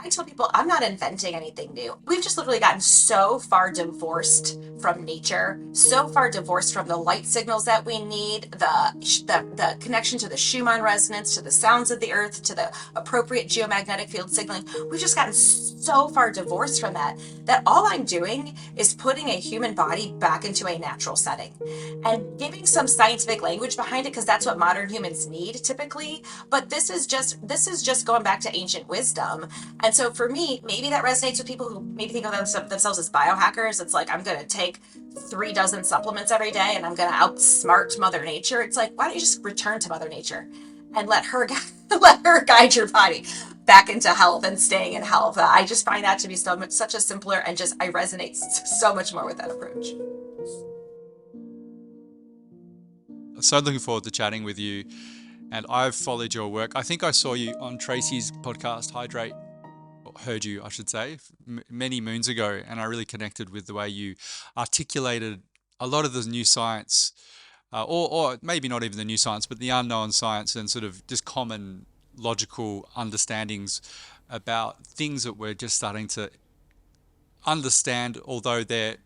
I tell people I'm not inventing anything new. We've just literally gotten so far divorced from nature, so far divorced from the light signals that we need, the connection to the Schumann resonance, to the sounds of the earth, to the appropriate geomagnetic field signaling. We've just gotten so far divorced from that that all I'm doing is putting a human body back into a natural setting and giving some scientific language behind it because that's what modern humans need typically. But this is just going back to ancient wisdom, and so for me, maybe that resonates with people who maybe think of themselves as biohackers. It's like, I'm going to take 3 dozen supplements every day and I'm going to outsmart Mother Nature. It's like, why don't you just return to Mother Nature and let her, let her guide your body back into health and staying in health? I just find that to be so much, such a simpler, and just, I resonate so much more with that approach. So looking forward to chatting with you. And I've followed your work. I think I saw you on Tracy's podcast, Hydrate, or heard you, I should say, many moons ago. And I really connected with the way you articulated a lot of the new science, or maybe not even the new science, but the unknown science and sort of just common logical understandings about things that we're just starting to understand, although they're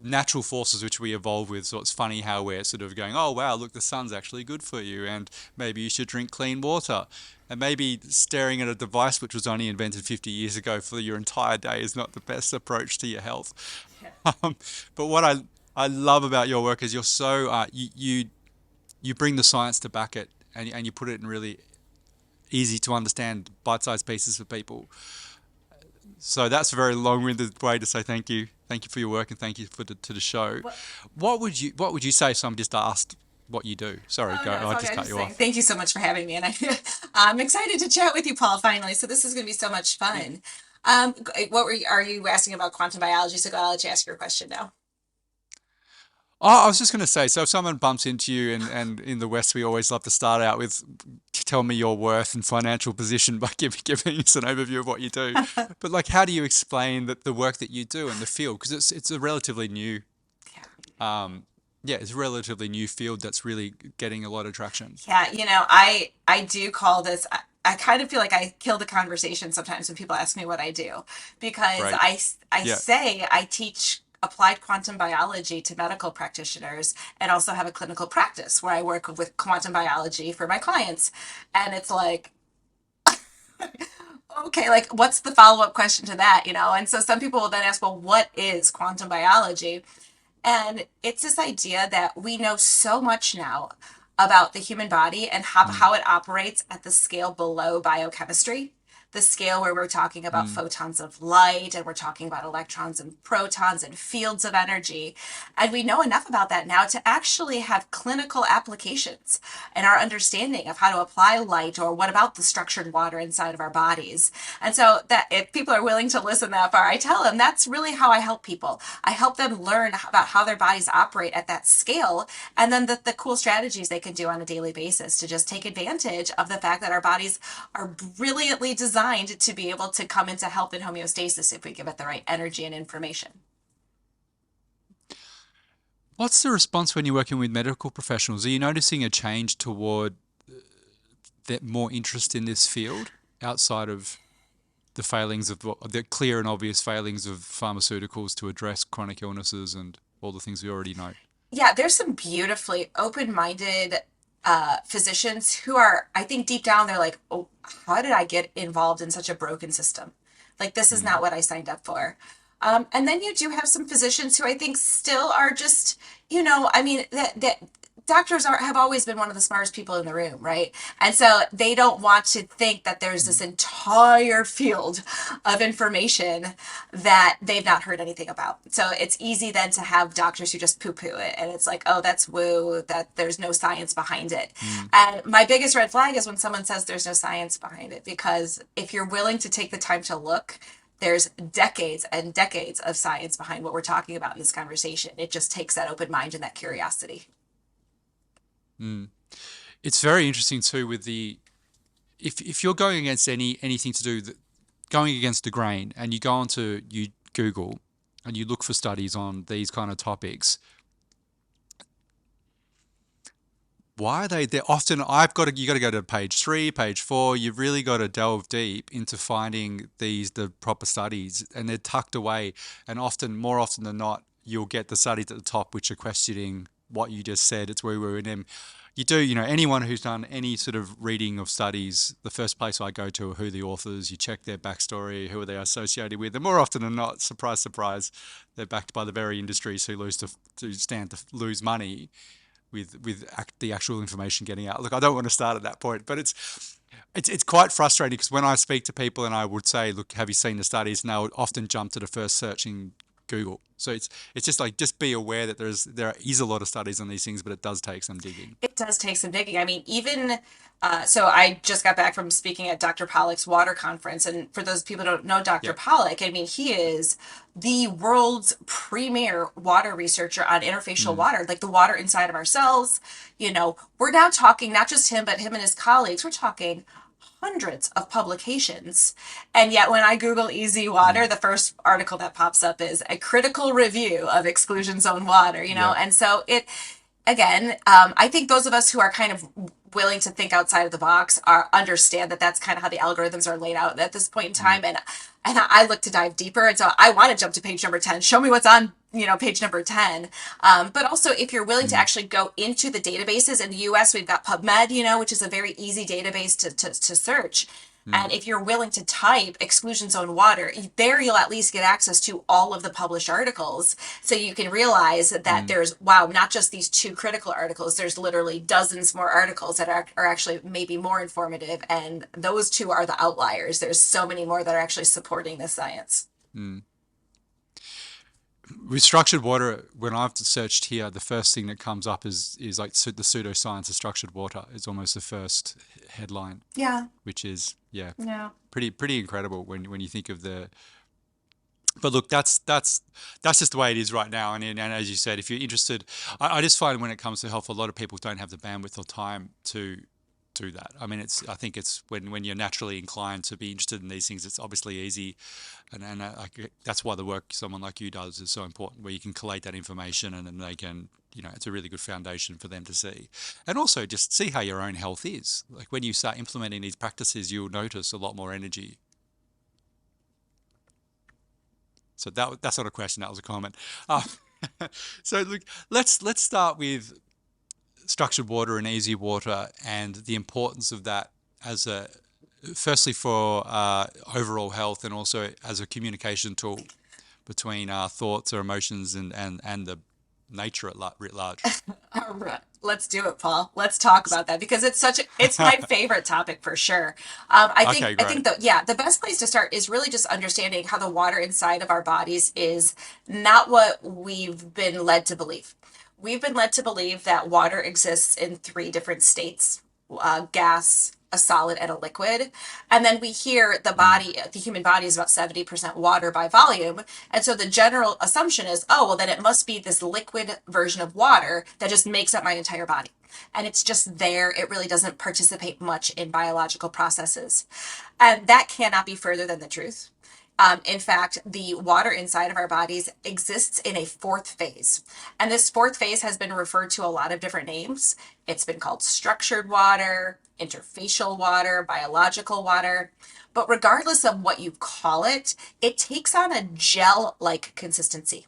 natural forces which we evolve with. So it's funny how we're sort of going, oh wow, look, the sun's actually good for you, and maybe you should drink clean water. And maybe staring at a device which was only invented 50 years ago for your entire day is not the best approach to your health. Um, but what I love about your work is you're so you bring the science to back it, and you put it in really easy to understand bite-sized pieces for people. So that's a very long-winded way to say thank you. Thank you for your work and thank you to the show. Well, What would you say if someone just asked what you do? Sorry, oh go. no, it's I all good. just I'm cut just you saying, off. thank you so much for having me, and I'm excited to chat with you, Paul. Finally, so this is going to be so much fun. What are you asking about quantum biology? So I'll let you ask your question now. Oh, I was just going to say, so if someone bumps into you, and in the West, we always love to start out with, tell me your worth and financial position by giving us an overview of what you do. But like, how do you explain that the work that you do in the field? Because it's a relatively new, Yeah. um, yeah, it's a relatively new field that's really getting a lot of traction. Yeah, I do call this. I kind of feel like I kill the conversation sometimes when people ask me what I do, because Great. I Yeah. say I teach applied quantum biology to medical practitioners and also have a clinical practice where I work with quantum biology for my clients. And it's like, okay, like what's the follow-up question to that, And so some people will then ask, well, what is quantum biology? And it's this idea that we know so much now about the human body and Mm, how it operates at the scale below biochemistry, the scale where we're talking about mm, photons of light and we're talking about electrons and protons and fields of energy. And we know enough about that now to actually have clinical applications in our understanding of how to apply light, or what about the structured water inside of our bodies. And so that if people are willing to listen that far, I tell them that's really how I help people. I help them learn about how their bodies operate at that scale, and then the cool strategies they can do on a daily basis to just take advantage of the fact that our bodies are brilliantly designed to be able to come into health and homeostasis if we give it the right energy and information. What's the response when you're working with medical professionals? Are you noticing a change toward that more interest in this field outside of the failings of the clear and obvious failings of pharmaceuticals to address chronic illnesses and all the things we already know? Yeah, there's some beautifully open-minded physicians who are, I think deep down, they're like, oh, how did I get involved in such a broken system? Like, this is Mm, not what I signed up for. And then you do have some physicians who I think still are just, I mean, that doctors have always been one of the smartest people in the room, right? And so they don't want to think that there's this mm, entire field of information that they've not heard anything about. So it's easy then to have doctors who just poo poo it. And it's like, oh, that's woo, that there's no science behind it. mm. And my biggest red flag is when someone says there's no science behind it, because if you're willing to take the time to look, there's decades and decades of science behind what we're talking about in this conversation. It just takes that open mind and that curiosity. Mm. It's very interesting too with the if you're going against anything to do that going against the grain and you go onto you Google and you look for studies on these kind of topics, why are they there? Often you got to go to page 3, page 4. You've really got to delve deep into finding the proper studies, and they're tucked away. And often, more often than not, you'll get the studies at the top which are questioning what you just said. It's where we were in them. You do, anyone who's done any sort of reading of studies, the first place I go to are who the authors. You check their backstory, who are they associated with, and more often than not, surprise, surprise, they're backed by the very industries who stand to lose money the actual information getting out. Look, I don't want to start at that point, but it's quite frustrating because when I speak to people and I would say, "Look, have you seen the studies?" and they would often jump to the first search in Google. So it's just like just be aware that there is a lot of studies on these things, but it does take some digging. It does take some digging. I mean, even so, I just got back from speaking at Dr. Pollack's water conference, and for those people who don't know Dr. Yeah. Pollack, I mean, he is the world's premier water researcher on interfacial Mm, water, like the water inside of our cells. We're now talking not just him, but him and his colleagues. We're talking hundreds of publications. And yet, when I Google easy water, mm, the first article that pops up is a critical review of exclusion zone water. yeah. And so again, I think those of us who are kind of willing to think outside of the box understand that that's kind of how the algorithms are laid out at this point in Mm, time. And I look to dive deeper. And so I want to jump to page number 10. Show me what's on, page number 10. But also, if you're willing to mm, actually go into the databases in the US, we've got PubMed, which is a very easy database to search. mm, And if you're willing to type exclusion zone water, there you'll at least get access to all of the published articles. So you can realize that mm. there's, wow, not just these two critical articles, there's literally dozens more articles that are actually maybe more informative. And those two are the outliers. There's so many more that are actually supporting this science. Mm. With structured water, when I've searched here, the first thing that comes up is like the pseudoscience of structured water is almost the first headline, Yeah. which is yeah, Yeah. pretty incredible when you think of the. But look, that's just the way it is right now. And as you said, if you're interested, I just find when it comes to health, a lot of people don't have the bandwidth or time to do that. I mean, I think it's when you're naturally inclined to be interested in these things, it's obviously easy, and that's why the work someone like you does is so important, where you can collate that information and then they can, it's a really good foundation for them to see, and also just see how your own health is. Like when you start implementing these practices, you'll notice a lot more energy. So that's not a question, that was a comment. Uh, so look, let's start with structured water and easy water and the importance of that as a firstly for overall health and also as a communication tool between our thoughts or emotions and the nature writ large. All right. Let's do it, Paul. Let's talk about that because it's my favorite topic for sure. Okay, I great. think the best place to start is really just understanding how the water inside of our bodies is not what we've been led to believe. We've been led to believe that water exists in three different states: gas, a solid, and a liquid. And then we hear Mm, the human body is about 70% water by volume. And so the general assumption is, oh, well, then it must be this liquid version of water that just makes up my entire body. And it's just there. It really doesn't participate much in biological processes. And that cannot be further than the truth. In fact, the water inside of our bodies exists in a fourth phase. And this fourth phase has been referred to a lot of different names. It's been called structured water, interfacial water, biological water. But regardless of what you call it, it takes on a gel like consistency.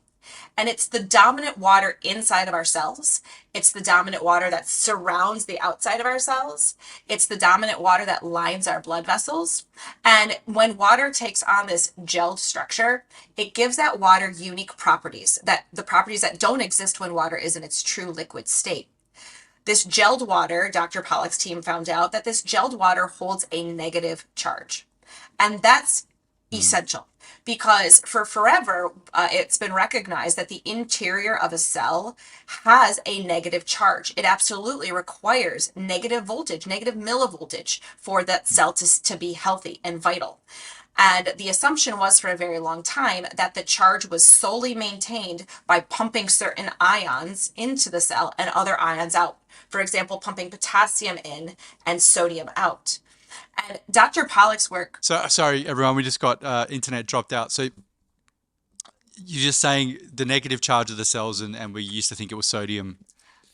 And it's the dominant water inside of our cells. It's the dominant water that surrounds the outside of our cells. It's the dominant water that lines our blood vessels. And when water takes on this gelled structure, it gives that water unique properties, that the properties that don't exist when water is in its true liquid state. This gelled water, Dr. Pollack's team found out that this gelled water holds a negative charge. And that's mm, essential because for forever, it's been recognized that the interior of a cell has a negative charge. It absolutely requires negative voltage, negative millivoltage for that cell to be healthy and vital. And the assumption was for a very long time that the charge was solely maintained by pumping certain ions into the cell and other ions out. For example, pumping potassium in and sodium out. And Dr. Pollack's work, so sorry everyone, we just got internet dropped out. So you're just saying the negative charge of the cells and we used to think it was sodium.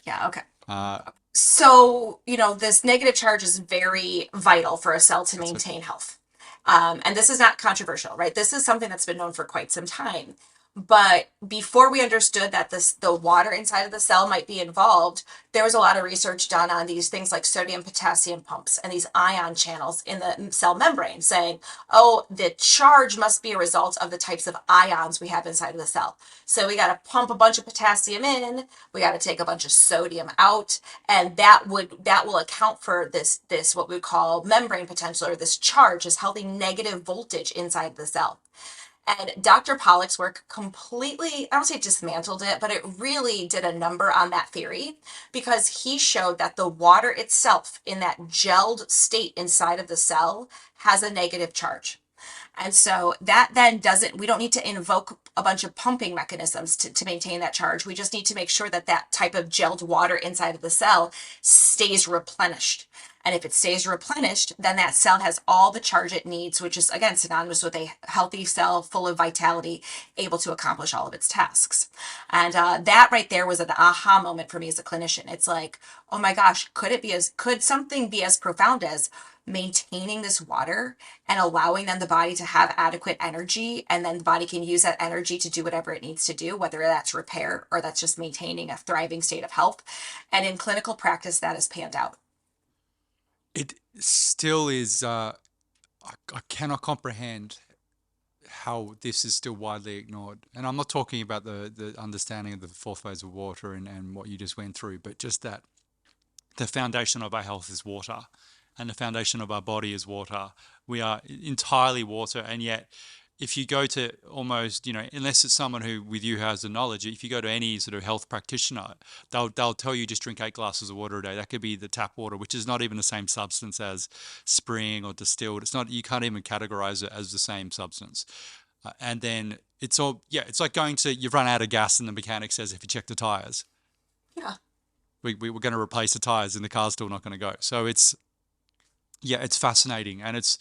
yeah, okay. Uh, So, this negative charge is very vital for a cell to That's it. maintain health. And this is not controversial, right? This is something that's been known for quite some time. But before we understood that the water inside of the cell might be involved, there was a lot of research done on these things like sodium potassium pumps and these ion channels in the cell membrane saying, oh, the charge must be a result of the types of ions we have inside of the cell. So we got to pump a bunch of potassium in, we got to take a bunch of sodium out, and that will account for this what we call membrane potential, or this charge, this healthy negative voltage inside the cell. And Dr. Pollack's work completely, I don't say dismantled it, but it really did a number on that theory, because he showed that the water itself in that gelled state inside of the cell has a negative charge. And so that then doesn't, we don't need to invoke a bunch of pumping mechanisms to maintain that charge. We just need to make sure that that type of gelled water inside of the cell stays replenished. And if it stays replenished, then that cell has all the charge it needs, which is again synonymous with a healthy cell full of vitality, able to accomplish all of its tasks. And that right there was an aha moment for me as a clinician. It's like, oh my gosh, could something be as profound as maintaining this water and allowing then the body to have adequate energy, and then the body can use that energy to do whatever it needs to do, whether that's repair or that's just maintaining a thriving state of health. And in clinical practice, that has panned out. It still is. I cannot comprehend how this is still widely ignored. And I'm not talking about the understanding of the fourth phase of water and what you just went through, but just that the foundation of our health is water, and the foundation of our body is water. We are entirely water, and yet if you go to almost, unless it's someone who with you has the knowledge, if you go to any sort of health practitioner, they'll tell you just drink 8 glasses of water a day. That could be the tap water, which is not even the same substance as spring or distilled. It's not, you can't even categorize it as the same substance. And then it's all, yeah, it's like you've run out of gas and the mechanic says, if you check the tires, Yeah. we're going to replace the tires and the car's still not going to go. So yeah, it's fascinating, and it's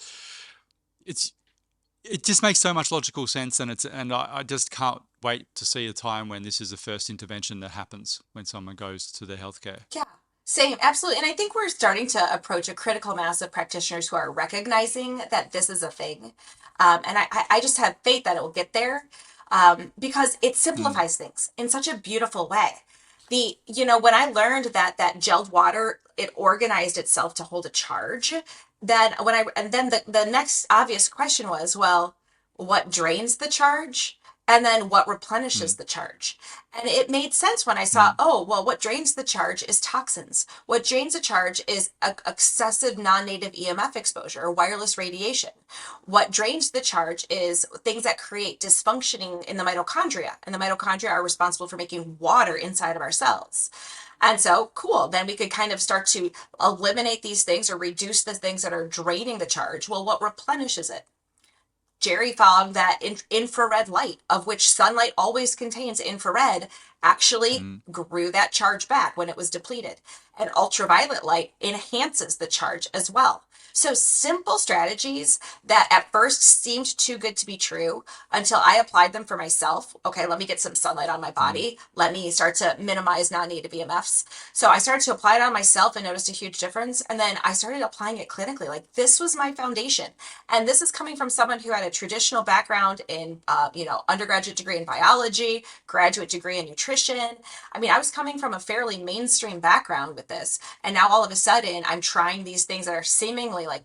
it just makes so much logical sense, and I just can't wait to see a time when this is the first intervention that happens when someone goes to their healthcare. Yeah, same, absolutely. And I think we're starting to approach a critical mass of practitioners who are recognizing that this is a thing. And I just have faith that it will get there, because it Mm, simplifies things in such a beautiful way. When I learned that that gelled water, it organized itself to hold a charge, and then the next obvious question was, well, what drains the charge? And then what replenishes mm, the charge? And it made sense when I saw, mm, oh, well, what drains the charge is toxins. What drains the charge is excessive non-native EMF exposure or wireless radiation. What drains the charge is things that create dysfunctioning in the mitochondria. And the mitochondria are responsible for making water inside of our cells. And so, cool, then we could kind of start to eliminate these things or reduce the things that are draining the charge. Well, what replenishes it? Jerry found that infrared light, of which sunlight always contains infrared, actually mm. grew that charge back when it was depleted. And ultraviolet light enhances the charge as well. So simple strategies that at first seemed too good to be true until I applied them for myself. Okay, let me get some sunlight on my Mm. body. Let me start to minimize non-native EMFs. So I started to apply it on myself and noticed a huge difference. And then I started applying it clinically. Like, this was my foundation. And this is coming from someone who had a traditional background in, undergraduate degree in biology, graduate degree in nutrition. I mean, I was coming from a fairly mainstream background with this. And now all of a sudden, I'm trying these things that are seemingly like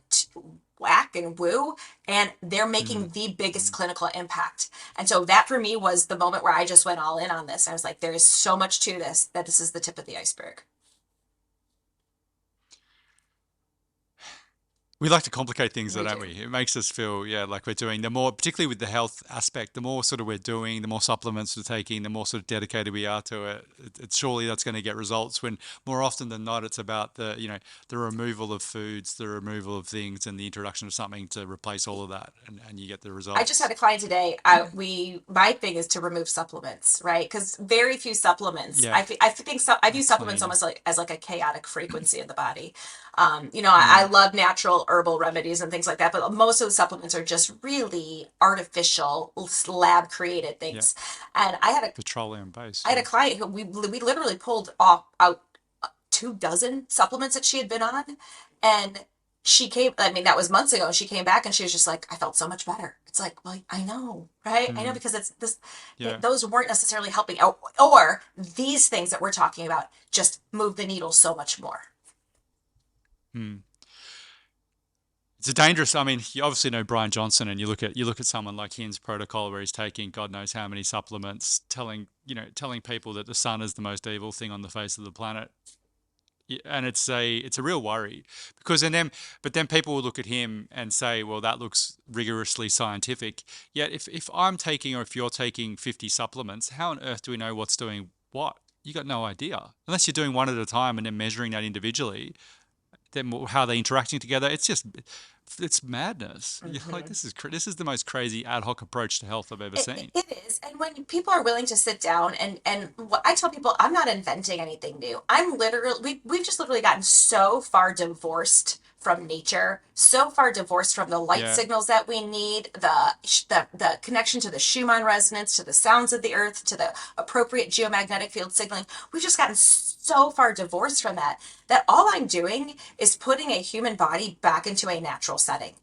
whack and woo, and they're Mm. making the biggest Mm. clinical impact. And so that for me was the moment where I just went all in on this. I was like, there is so much to this that this is the tip of the iceberg. We like to complicate things, though, We don't do. we? It makes us feel, yeah, like we're doing the more, particularly with the health aspect, the more sort of we're doing, the more supplements we're taking, the more sort of dedicated we are to it. It's surely that's going to get results when more often than not, it's about the removal of foods, the removal of things, and the introduction of something to replace all of that, and you get the I just had results. a client today. My thing is to remove supplements, right? Because very few supplements. Yeah, I think so. I view that's supplements clean. almost like as like a chaotic frequency in the body. I Mm, love natural herbal remedies and things like that, but most of the supplements are just really artificial, lab created yeah, things. And I had petroleum based. a Yeah. client who we literally pulled off out 2 dozen supplements that she had been on. And she came, I mean, that was months ago. She came back and she was just like, I felt so much better. It's like, well, I know, right? I know Mm, because it's this, yeah. those weren't necessarily helping. Or these things that we're talking about just move the needle so much more. Mm. It's a dangerous. I mean, you obviously know Brian Johnson, and you look at someone like his protocol, where he's taking God knows how many supplements, telling people that the sun is the most evil thing on the face of the planet. And it's a real worry, because then people will look at him and say, well, that looks rigorously scientific. Yet if I'm taking, or if you're taking 50 supplements, how on earth do we know what's doing what? You got no idea unless you're doing one at a time and then measuring that individually. Then how are they interacting together? It's madness. You're like, Mhm. this is the most crazy ad hoc approach to health I've ever It, seen. it is. And when people are willing to sit down and what I tell people, I'm not inventing anything new. I'm literally, we've just literally gotten so far divorced from nature, so far divorced from the light Yeah. signals that we need, the connection to the Schumann resonance, to the sounds of the earth, to the appropriate geomagnetic field signaling. We've just gotten so far divorced from that that all I'm doing is putting a human body back into a natural setting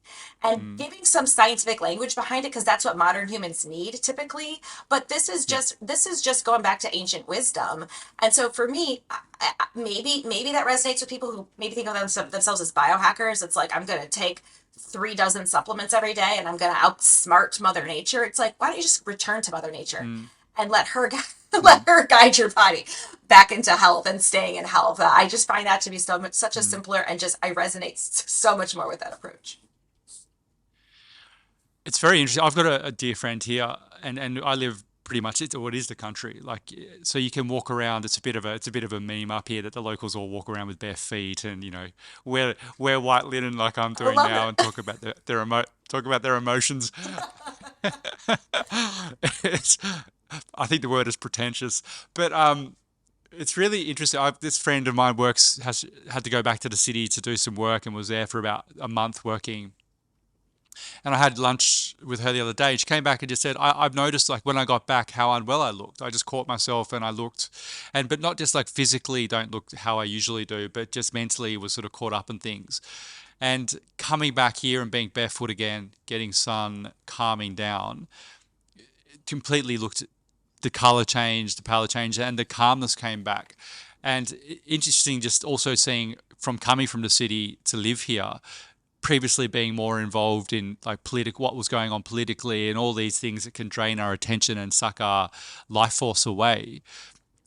and Mm, giving some scientific language behind it because that's what modern humans need typically. But yeah. this is just going back to ancient wisdom. And so for me, maybe that resonates with people who maybe think of themselves as biohackers. It's like, I'm going to take 3 dozen supplements every day and I'm going to outsmart Mother Nature. It's like, why don't you just return to Mother Nature Mm, and let her let mm, her guide your body back into health and staying in health. I just find that to be so much such a mm. simpler, and just I resonate so much more with that approach. It's very interesting. I've got a dear friend here, and I live pretty much it's what is the country. Like, so you can walk around. It's a bit of a meme up here that the locals all walk around with bare feet, and wear white linen like I'm I doing love now, it. and talk about their emotions. it's, I think the word is pretentious, but it's really interesting. This friend of mine works has had to go back to the city to do some work, and was there for about a month working. And I had lunch with her the other day. She came back and just said, I've noticed, like, when I got back, how unwell I looked. I just caught myself and I looked, but not just like physically don't look how I usually do, but just mentally was sort of caught up in things. And coming back here and being barefoot again, getting sun, calming down, completely looked, the color changed, the pallor changed, and the calmness came back. And interesting, just also seeing from coming from the city to live here, previously being more involved in like what was going on politically and all these things that can drain our attention and suck our life force away.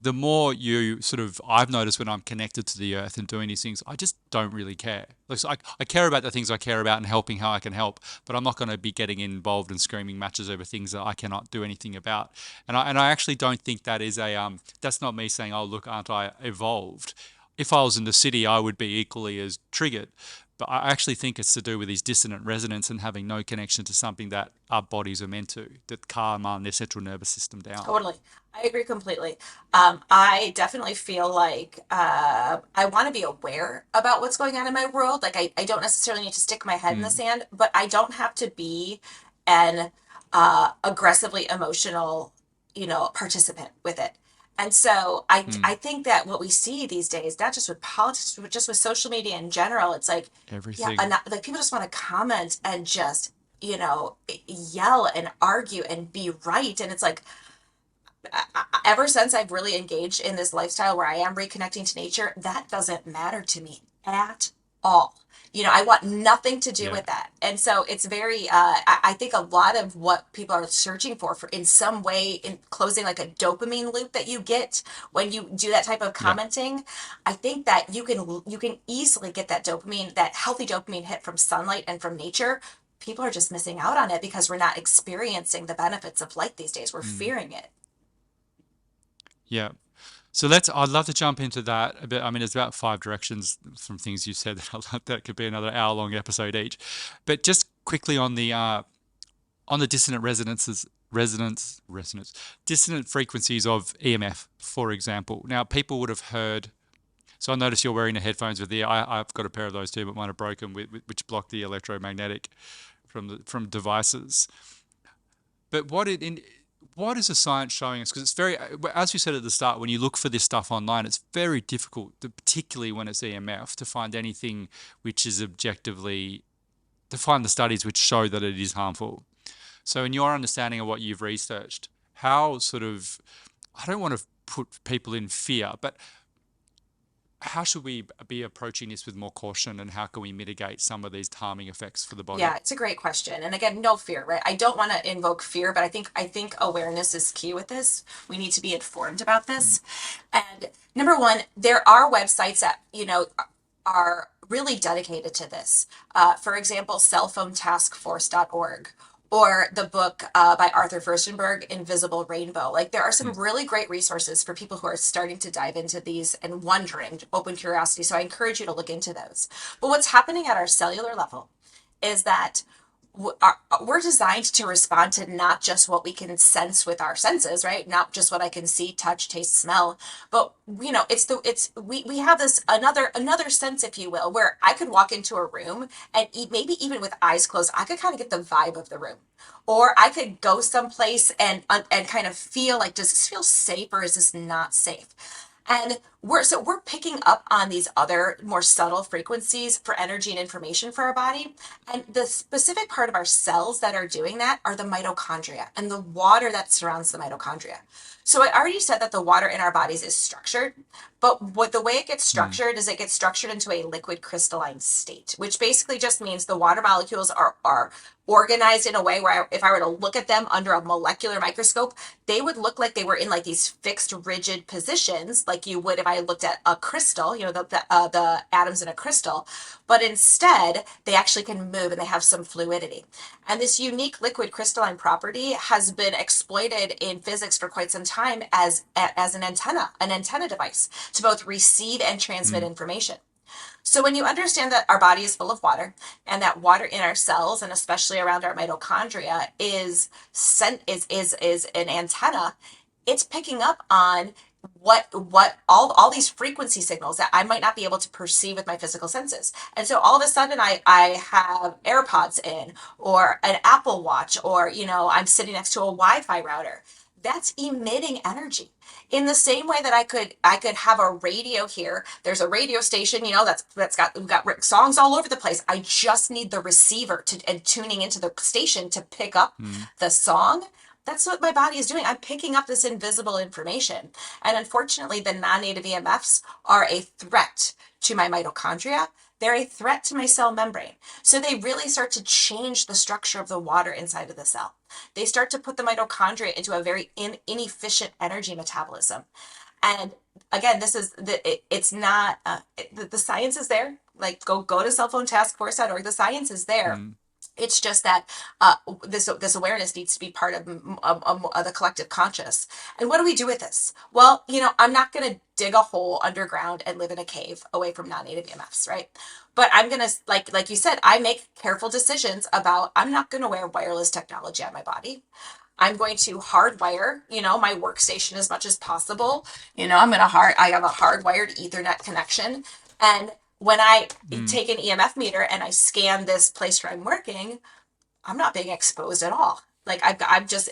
The more you sort of, I've noticed when I'm connected to the earth and doing these things, I just don't really care. Like, so I care about the things I care about and helping how I can help, but I'm not going to be getting involved and screaming matches over things that I cannot do anything about. And I actually don't think that is that's not me saying, oh, look, aren't I evolved? If I was in the city, I would be equally as triggered. But I actually think it's to do with these dissonant resonance and having no connection to something that our bodies are meant to, that calm their central nervous system down. Totally. I agree completely. I definitely feel like I want to be aware about what's going on in my world. Like, I don't necessarily need to stick my head in the Mm, sand, but I don't have to be an aggressively emotional, participant with it. And so I mm, think that what we see these days, not just with politics, but just with social media in general, it's like, yeah, everything. like people just want to comment and just, yell and argue and be right. And it's like, ever since I've really engaged in this lifestyle where I am reconnecting to nature, that doesn't matter to me at all. I want nothing to do Yeah. with that. And so it's very, I think a lot of what people are searching for in some way, in closing like a dopamine loop that you get when you do that type of Yeah. commenting, I think that you can easily get that dopamine, that healthy dopamine hit from sunlight and from nature. People are just missing out on it because we're not experiencing the benefits of light these days. We're Mm, fearing it. yeah. So I'd love to jump into that a bit. I mean, there's about five directions from things you said that that could be another hour-long episode each. But just quickly on the dissonant dissonant frequencies of EMF, for example. Now, people would have heard. So I notice you're wearing the headphones with I've got a pair of those too, but mine are broken, which block the electromagnetic from devices. But what is the science showing us? Because it's very, as you said at the start, when you look for this stuff online, it's very difficult, particularly when it's EMF, to find anything which is objectively, to find the studies which show that it is harmful. So, in your understanding of what you've researched, how sort of, I don't want to put people in fear, but how should we be approaching this with more caution, and how can we mitigate some of these harming effects for the body? Yeah, it's a great question. And again, no fear, right? I don't want to invoke fear, but I think awareness is key with this. We need to be informed about Mm, this. And number one, there are websites that, are really dedicated to this. For example, cellphonetaskforce.org or the book by Arthur Furstenberg, Invisible Rainbow. Like there are some mm, really great resources for people who are starting to dive into these and wondering, open curiosity. So I encourage you to look into those. But what's happening at our cellular level is that we're designed to respond to not just what we can sense with our senses, right? Not just what I can see, touch, taste, smell, but we have this another sense, if you will, where I could walk into a room and maybe even with eyes closed, I could kind of get the vibe of the room, or I could go someplace and kind of feel like, does this feel safe or is this not safe? And we're picking up on these other more subtle frequencies for energy and information for our body. And the specific part of our cells that are doing that are the mitochondria and the water that surrounds the mitochondria. So I already said that the water in our bodies is structured, but what the way it gets mm, structured is it gets structured into a liquid crystalline state, which basically just means the water molecules are organized in a way where if I were to look at them under a molecular microscope, they would look like they were in like these fixed, rigid positions, like you would if I looked at a crystal, the atoms in a crystal. But instead, they actually can move and they have some fluidity. And this unique liquid crystalline property has been exploited in physics for quite some time as an antenna device to both receive and transmit mm, information. So when you understand that our body is full of water and that water in our cells and especially around our mitochondria is an antenna, it's picking up on what all these frequency signals that I might not be able to perceive with my physical senses. And so all of a sudden I have AirPods in or an Apple Watch or I'm sitting next to a Wi-Fi router. That's emitting energy in the same way that I could have a radio here. There's a radio station, we've got songs all over the place. I just need the receiver to and tuning into the station to pick up mm. the song. That's what my body is doing. I'm picking up this invisible information. And unfortunately, the non-native EMFs are a threat to my mitochondria. They're a threat to my cell membrane. So they really start to change the structure of the water inside of the cell. They start to put the mitochondria into a very inefficient energy metabolism. And again, this is it's not the science is there. Like go to cellphonetaskforce.org. The science is there. Mm. It's just that this awareness needs to be part of the collective conscious. And what do we do with this? Well, I'm not going to dig a hole underground and live in a cave away from non-native EMFs, right? But I'm going to, like you said, I make careful decisions about I'm not going to wear wireless technology on my body. I'm going to hardwire, my workstation as much as possible. I have a hardwired Ethernet connection. And when I Mm. take an EMF meter and I scan this place where I'm working, I'm not being exposed at all. Like I'm just,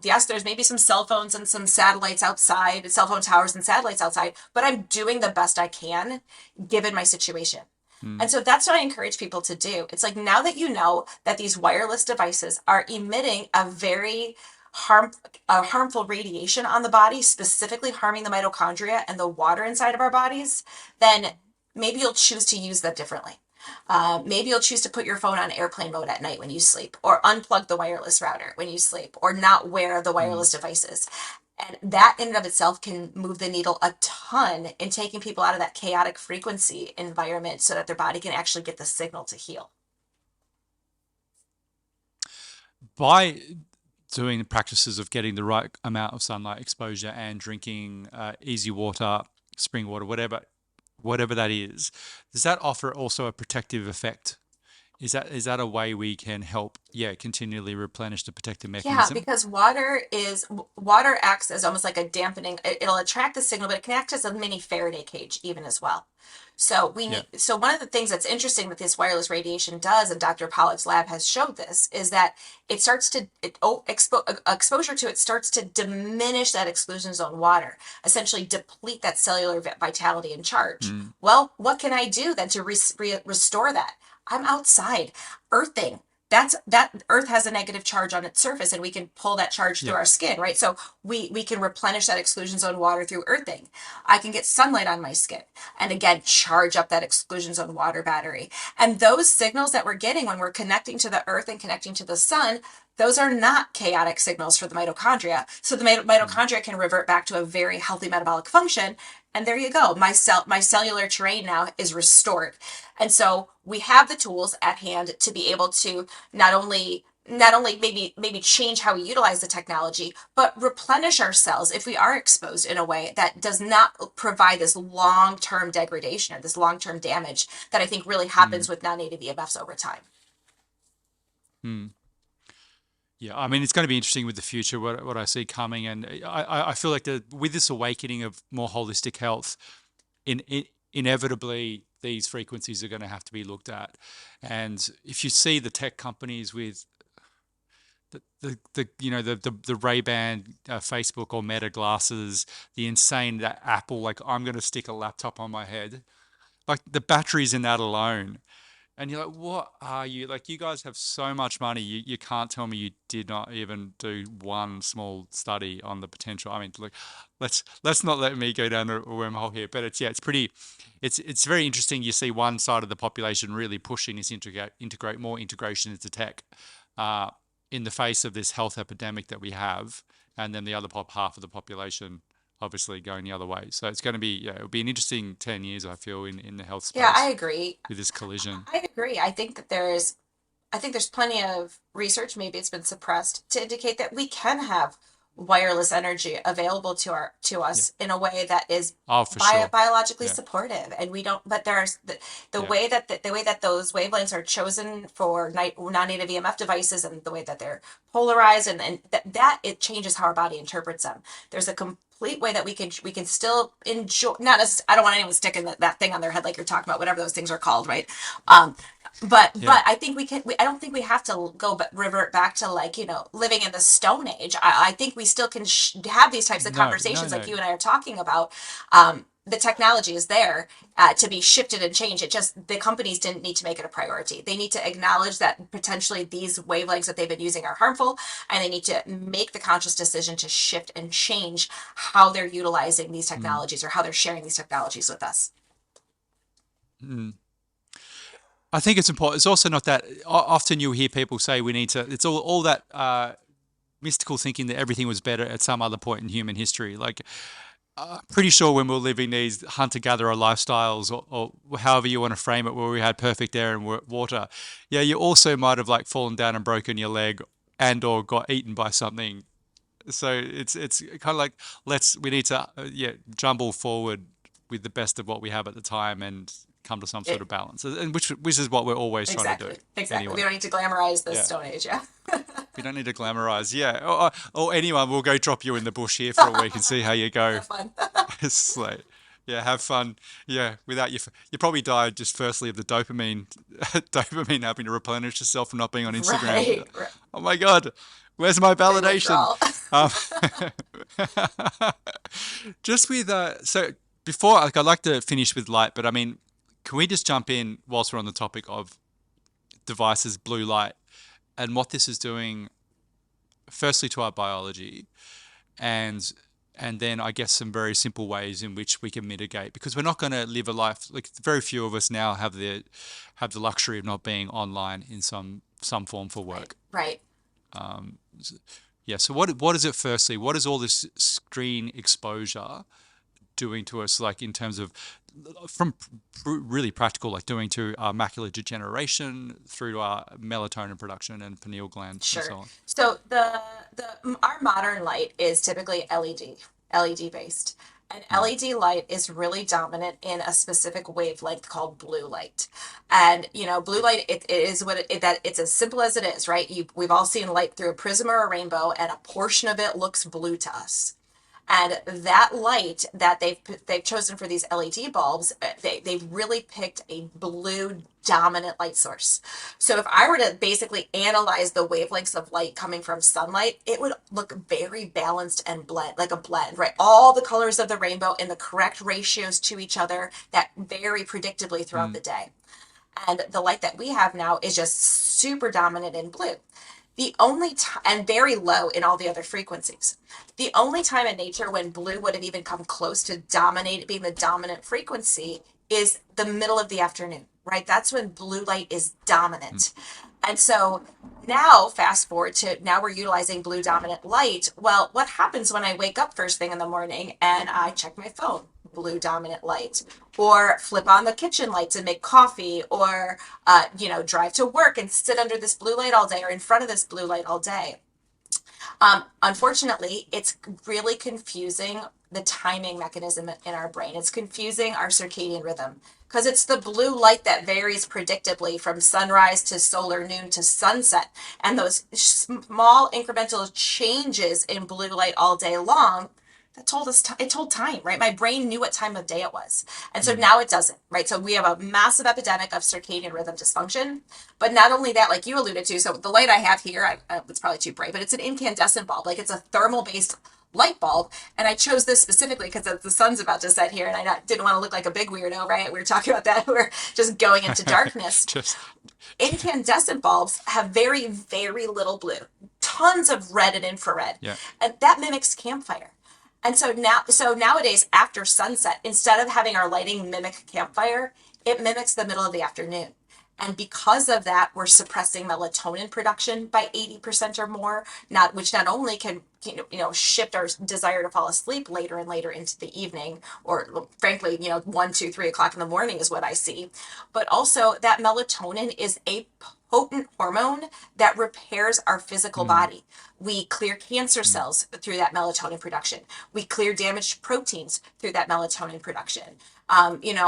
yes, there's maybe some cell phones and some satellites outside, cell phone towers and satellites outside, but I'm doing the best I can given my situation. Mm. And so that's what I encourage people to do. It's like now that you know that these wireless devices are emitting a very harmful radiation on the body, specifically harming the mitochondria and the water inside of our bodies, then maybe you'll choose to use them differently. Maybe you'll choose to put your phone on airplane mode at night when you sleep, or unplug the wireless router when you sleep, or not wear the Mm. wireless devices. And that in and of itself can move the needle a ton in taking people out of that chaotic frequency environment so that their body can actually get the signal to heal. By doing the practices of getting the right amount of sunlight exposure and drinking easy water, spring water, whatever that is, does that offer also a protective effect Is that a way we can help, yeah, continually replenish the protective Yeah, mechanism? because water acts as almost like a dampening. It'll attract the signal, but it can act as a mini Faraday cage even as well. Yeah. So one of the things that's interesting that this wireless radiation does, and Dr. Pollock's lab has showed this, is that exposure to it starts to diminish that exclusion zone water, essentially deplete that cellular vitality and charge. Mm, Well, what can I do then to restore that? I'm outside, earthing. That earth has a negative charge on its surface, and we can pull that charge through yeah. our skin, right? So we can replenish that exclusion zone water through earthing. I can get sunlight on my skin and again charge up that exclusion zone water battery. And those signals that we're getting when we're connecting to the earth and connecting to the sun, those are not chaotic signals for the mitochondria. So the Mm, mitochondria can revert back to a very healthy metabolic function. And there you go. My cellular terrain now is restored. And so we have the tools at hand to be able to not only maybe change how we utilize the technology, but replenish our cells if we are exposed in a way that does not provide this long-term degradation or this long-term damage that I think really happens mm, with non-native EMFs over time. mm. Yeah, I mean, it's going to be interesting with the future, what I see coming, and I feel like with this awakening of more holistic health, inevitably these frequencies are going to have to be looked at. And if you see the tech companies with the Ray-Ban, Facebook or Meta glasses, the insane that Apple, like, I'm going to stick a laptop on my head, like the batteries in that alone. And you're like, what are you? Like, you guys have so much money. You can't tell me you did not even do one small study on the potential. I mean, look, let's not let me go down a wormhole here. But it's, yeah, it's pretty, it's very interesting. You see one side of the population really pushing this integrate more integration into tech, uh, in the face of this health epidemic that we have, and then the other half of the population obviously going the other way. So it's going to be, yeah, it'll be an interesting 10 years, I feel, in the health Yeah, I space agree. with this collision. I agree. I think there's plenty of research, maybe it's been suppressed, to indicate that we can have wireless energy available to Yeah. us in a way that is Oh, for sure. biologically Yeah. supportive. And we don't, but there's the Yeah. way that the way that those wavelengths are chosen for non-native EMF devices and the way that they're polarized, and that it changes how our body interprets them. There's a complete way that we can still enjoy, not as, I don't want anyone sticking that thing on their head like you're talking about, whatever those things are called, right? um but Yeah. I think I don't think we have to go but revert back to, like, living in the Stone Age. I think we still can have these types of No, no, conversations like no. you and I are talking about. The technology is there to be shifted and changed. It just, the companies didn't need to make it a priority. They need to acknowledge that potentially these wavelengths that they've been using are harmful, and they need to make the conscious decision to shift and change how they're utilizing these Mm, technologies or how they're sharing these technologies with us. mm. I think it's important. It's also not that often you'll hear people say we need to, it's all that mystical thinking that everything was better at some other point in human history. Like, pretty sure when we were living these hunter-gatherer lifestyles, or however you want to frame it, where we had perfect air and water, yeah, you also might have, like, fallen down and broken your leg and or got eaten by something. So it's kind of like, we need to, yeah, jumble forward with the best of what we have at the time and come to some sort It, of balance, and which is what we're always trying to do exactly. We anyway. don't need to glamorize the Yeah, Stone Age, yeah. we don't need to glamorize. Yeah, or anyone will go drop you in the bush here for a week and see how you go. Have fun. It's like, yeah, have fun. Yeah, without you probably died just firstly of the dopamine, dopamine having to replenish yourself from not being on Instagram. Right, right. Oh my God, where's my Big validation? withdrawal. Um, just with so before, like, I'd like to finish with light, but I mean, can we just jump in whilst we're on the topic of devices, blue light, and what this is doing, firstly to our biology, and then I guess some very simple ways in which we can mitigate, because we're not going to live a life, like, very few of us now have the luxury of not being online in some form for Right, work. right. Um, yeah. So what is it? Firstly, what is all this screen exposure doing to us, like, in terms of, from really practical, like doing to our macular degeneration through to our melatonin production and pineal gland and Sure. so on. So our modern light is typically LED based. An Mm, LED light is really dominant in a specific wavelength called blue light. And, blue light, it is that it's as simple as it is, right? We've all seen light through a prism or a rainbow, and a portion of it looks blue to us. And that light that they've chosen for these LED bulbs, they've really picked a blue dominant light source. So if I were to basically analyze the wavelengths of light coming from sunlight, it would look very balanced and blend, like a blend, right? All the colors of the rainbow in the correct ratios to each other that vary predictably throughout mm, the day. And the light that we have now is just super dominant in blue. The only time, and very low in all the other frequencies. The only time in nature when blue would have even come close to being the dominant frequency is the middle of the afternoon, right? That's when blue light is mm, dominant. And so now, fast forward to now, we're utilizing blue dominant light. Well, what happens when I wake up first thing in the morning and I check my phone? Blue dominant light, or flip on the kitchen lights and make coffee, or drive to work and sit under this blue light all day, or in front of this blue light all day. Unfortunately, it's really confusing the timing mechanism in our brain. It's confusing our circadian rhythm because it's the blue light that varies predictably from sunrise to solar noon to sunset. And those small incremental changes in blue light all day long, that told us it told time, right? My brain knew what time of day it was. And so mm, now it doesn't, right? So we have a massive epidemic of circadian rhythm dysfunction. But not only that, like you alluded to, so the light I have here, it's probably too bright, but it's an incandescent bulb. Like, it's a thermal based light bulb. And I chose this specifically because the sun's about to set here, and I didn't want to look like a big weirdo, right? We were talking about that. We're just going into darkness. just Incandescent bulbs have very, very little blue, tons of red and infrared, yeah. and that mimics campfire. And so nowadays, after sunset, instead of having our lighting mimic campfire, it mimics the middle of the afternoon. And because of that, we're suppressing melatonin production by 80% or more, which not only can shift our desire to fall asleep later and later into the evening, or frankly, 1, 2, 3 o'clock in the morning is what I see, but also that melatonin is a potent hormone that repairs our physical Mm, body. We clear cancer mm, cells through that melatonin production. We clear damaged proteins through that melatonin production.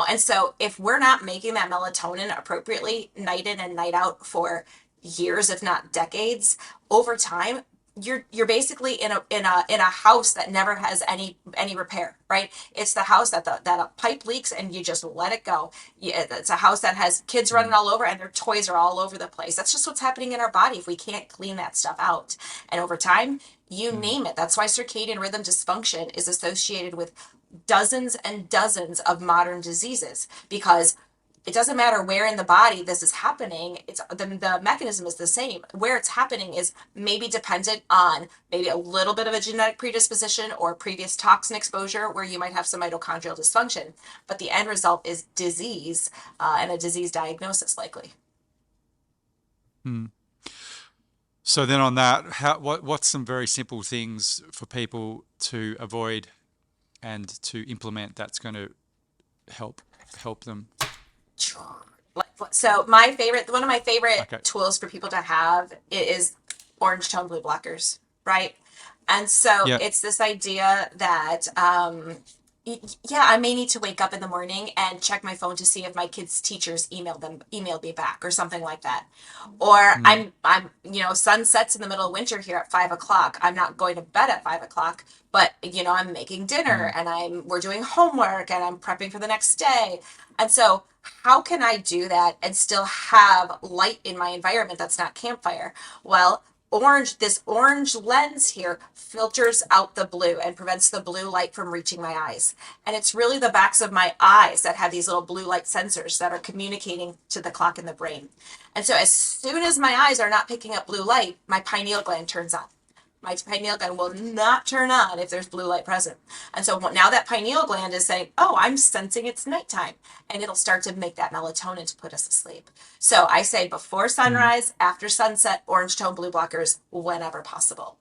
And so if we're not making that melatonin appropriately night in and night out for years, if not decades, over time, you're basically in a house that never has any repair, right? It's the house that a pipe leaks and you just let it go. Yeah, it's a house that has kids running mm, all over and their toys are all over the place. That's just what's happening in our body if we can't clean that stuff out. And over time, you mm, name it. That's why circadian rhythm dysfunction is associated with dozens and dozens of modern diseases, because it doesn't matter where in the body this is happening. It's the mechanism is the same. Where it's happening is maybe dependent on maybe a little bit of a genetic predisposition or previous toxin exposure where you might have some mitochondrial dysfunction, but the end result is disease, and a disease diagnosis likely. mm. So then on that, what's some very simple things for people to avoid and to implement that's going to help help them? So one of my favorite Okay. tools for people to have is orange tone blue blockers, right? And so Yeah. it's this idea that, yeah, I may need to wake up in the morning and check my phone to see if my kids' teachers emailed me back or something like that. Or Mm, sun sets in the middle of winter here at 5 o'clock. I'm not going to bed at 5 o'clock, but I'm making dinner mm, and we're doing homework and I'm prepping for the next day. And so how can I do that and still have light in my environment that's not campfire? Well, this orange lens here filters out the blue and prevents the blue light from reaching my eyes. And it's really the backs of my eyes that have these little blue light sensors that are communicating to the clock in the brain. And so as soon as my eyes are not picking up blue light, my pineal gland turns on. My pineal gland will not turn on if there's blue light present. And so now that pineal gland is saying, oh, I'm sensing it's nighttime. And it'll start to make that melatonin to put us asleep. So I say before mm, sunrise, after sunset, orange tone blue blockers whenever possible.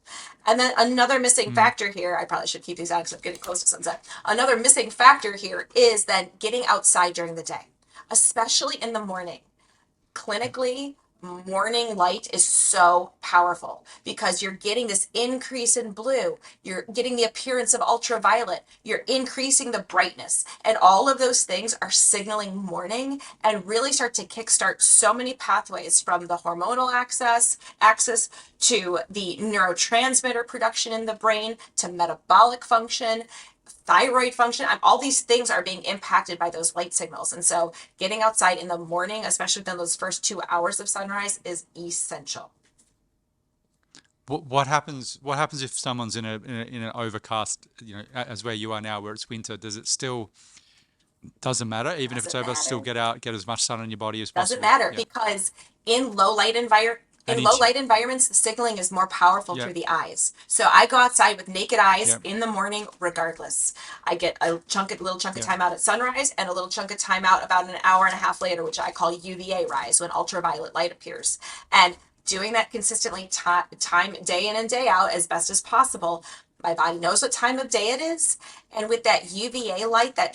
And then another missing mm, factor here, I probably should keep these out because I'm getting close to sunset. Another missing factor here is then getting outside during the day, especially in the morning. Clinically, morning light is so powerful because you're getting this increase in blue, you're getting the appearance of ultraviolet, you're increasing the brightness, and all of those things are signaling morning and really start to kickstart so many pathways from the hormonal axis to the neurotransmitter production in the brain to metabolic function, thyroid function. All these things are being impacted by those light signals. And so getting outside in the morning, especially within those first 2 hours of sunrise, is essential. What happens? What happens if someone's in an overcast, as where you are now, where it's winter? Does it still doesn't matter, even if it's Doesn't over? Still matter. get out, get as much sun on your body as Doesn't possible. matter Yeah, because in and low light environments, the signaling is more powerful yeah, through the eyes. So I go outside with naked eyes yeah, in the morning, regardless. I get a little chunk of yeah, time out at sunrise and a little chunk of time out about an hour and a half later, which I call UVA rise, when ultraviolet light appears. And doing that consistently, time day in and day out, as best as possible, my body knows what time of day it is, and with that UVA light that